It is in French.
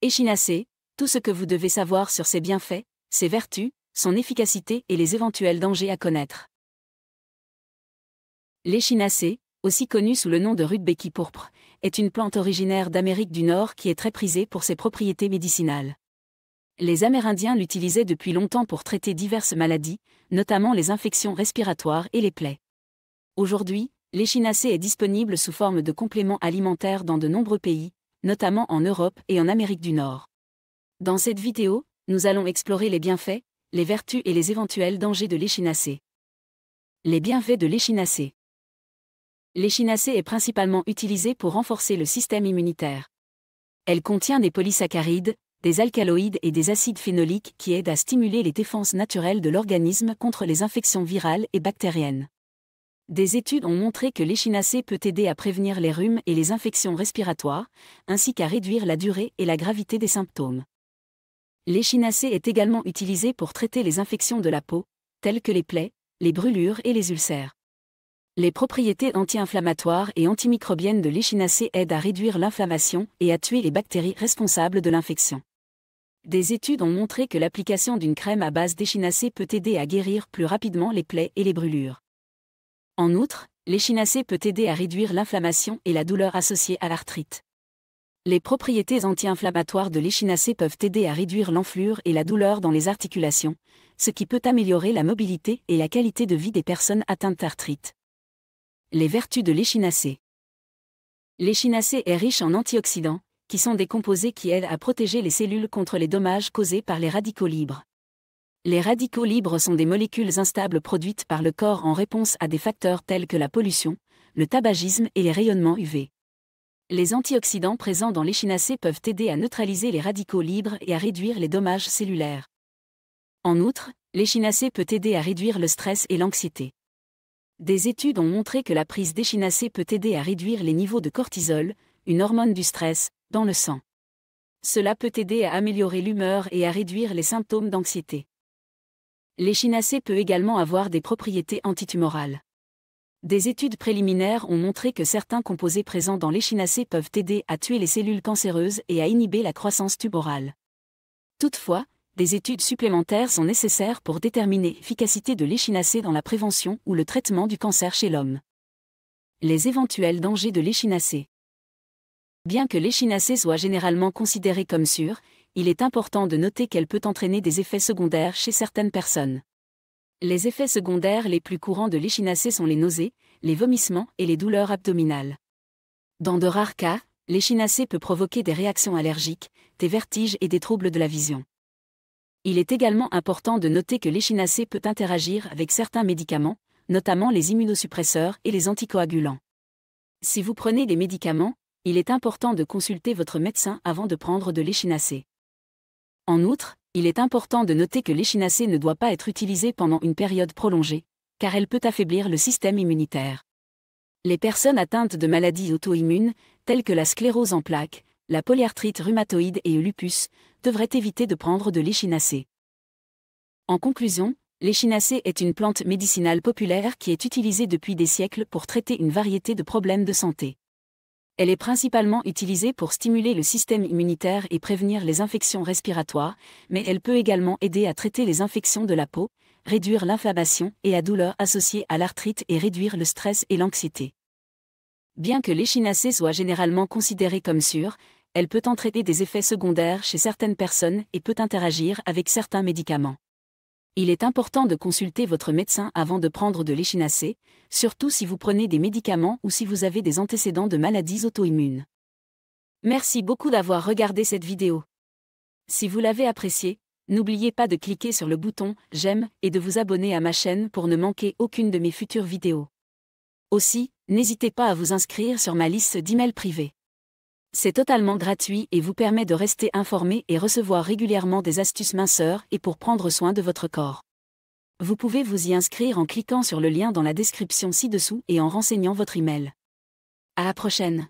Échinacée, tout ce que vous devez savoir sur ses bienfaits, ses vertus, son efficacité et les éventuels dangers à connaître. L'échinacée, aussi connue sous le nom de rudbeckie pourpre, est une plante originaire d'Amérique du Nord qui est très prisée pour ses propriétés médicinales. Les Amérindiens l'utilisaient depuis longtemps pour traiter diverses maladies, notamment les infections respiratoires et les plaies. Aujourd'hui, l'échinacée est disponible sous forme de complément alimentaire dans de nombreux pays, notamment en Europe et en Amérique du Nord. Dans cette vidéo, nous allons explorer les bienfaits, les vertus et les éventuels dangers de l'échinacée. Les bienfaits de l'échinacée. L'échinacée est principalement utilisée pour renforcer le système immunitaire. Elle contient des polysaccharides, des alcaloïdes et des acides phénoliques qui aident à stimuler les défenses naturelles de l'organisme contre les infections virales et bactériennes. Des études ont montré que l'échinacée peut aider à prévenir les rhumes et les infections respiratoires, ainsi qu'à réduire la durée et la gravité des symptômes. L'échinacée est également utilisée pour traiter les infections de la peau, telles que les plaies, les brûlures et les ulcères. Les propriétés anti-inflammatoires et antimicrobiennes de l'échinacée aident à réduire l'inflammation et à tuer les bactéries responsables de l'infection. Des études ont montré que l'application d'une crème à base d'échinacée peut aider à guérir plus rapidement les plaies et les brûlures. En outre, l'échinacée peut aider à réduire l'inflammation et la douleur associée à l'arthrite. Les propriétés anti-inflammatoires de l'échinacée peuvent aider à réduire l'enflure et la douleur dans les articulations, ce qui peut améliorer la mobilité et la qualité de vie des personnes atteintes d'arthrite. Les vertus de l'échinacée. L'échinacée est riche en antioxydants, qui sont des composés qui aident à protéger les cellules contre les dommages causés par les radicaux libres. Les radicaux libres sont des molécules instables produites par le corps en réponse à des facteurs tels que la pollution, le tabagisme et les rayonnements UV. Les antioxydants présents dans l'échinacée peuvent aider à neutraliser les radicaux libres et à réduire les dommages cellulaires. En outre, l'échinacée peut aider à réduire le stress et l'anxiété. Des études ont montré que la prise d'échinacée peut aider à réduire les niveaux de cortisol, une hormone du stress, dans le sang. Cela peut aider à améliorer l'humeur et à réduire les symptômes d'anxiété. L'échinacée peut également avoir des propriétés antitumorales. Des études préliminaires ont montré que certains composés présents dans l'échinacée peuvent aider à tuer les cellules cancéreuses et à inhiber la croissance tumorale. Toutefois, des études supplémentaires sont nécessaires pour déterminer l'efficacité de l'échinacée dans la prévention ou le traitement du cancer chez l'homme. Les éventuels dangers de l'échinacée. Bien que l'échinacée soit généralement considérée comme sûre, il est important de noter qu'elle peut entraîner des effets secondaires chez certaines personnes. Les effets secondaires les plus courants de l'échinacée sont les nausées, les vomissements et les douleurs abdominales. Dans de rares cas, l'échinacée peut provoquer des réactions allergiques, des vertiges et des troubles de la vision. Il est également important de noter que l'échinacée peut interagir avec certains médicaments, notamment les immunosuppresseurs et les anticoagulants. Si vous prenez des médicaments, il est important de consulter votre médecin avant de prendre de l'échinacée. En outre, il est important de noter que l'échinacée ne doit pas être utilisée pendant une période prolongée, car elle peut affaiblir le système immunitaire. Les personnes atteintes de maladies auto-immunes, telles que la sclérose en plaques, la polyarthrite rhumatoïde et le lupus, devraient éviter de prendre de l'échinacée. En conclusion, l'échinacée est une plante médicinale populaire qui est utilisée depuis des siècles pour traiter une variété de problèmes de santé. Elle est principalement utilisée pour stimuler le système immunitaire et prévenir les infections respiratoires, mais elle peut également aider à traiter les infections de la peau, réduire l'inflammation et la douleur associée à l'arthrite et réduire le stress et l'anxiété. Bien que l'échinacée soit généralement considérée comme sûre, elle peut entraîner des effets secondaires chez certaines personnes et peut interagir avec certains médicaments. Il est important de consulter votre médecin avant de prendre de l'échinacée, surtout si vous prenez des médicaments ou si vous avez des antécédents de maladies auto-immunes. Merci beaucoup d'avoir regardé cette vidéo. Si vous l'avez appréciée, n'oubliez pas de cliquer sur le bouton « J'aime » et de vous abonner à ma chaîne pour ne manquer aucune de mes futures vidéos. Aussi, n'hésitez pas à vous inscrire sur ma liste d'emails privés. C'est totalement gratuit et vous permet de rester informé et recevoir régulièrement des astuces minceurs et pour prendre soin de votre corps. Vous pouvez vous y inscrire en cliquant sur le lien dans la description ci-dessous et en renseignant votre email. À la prochaine.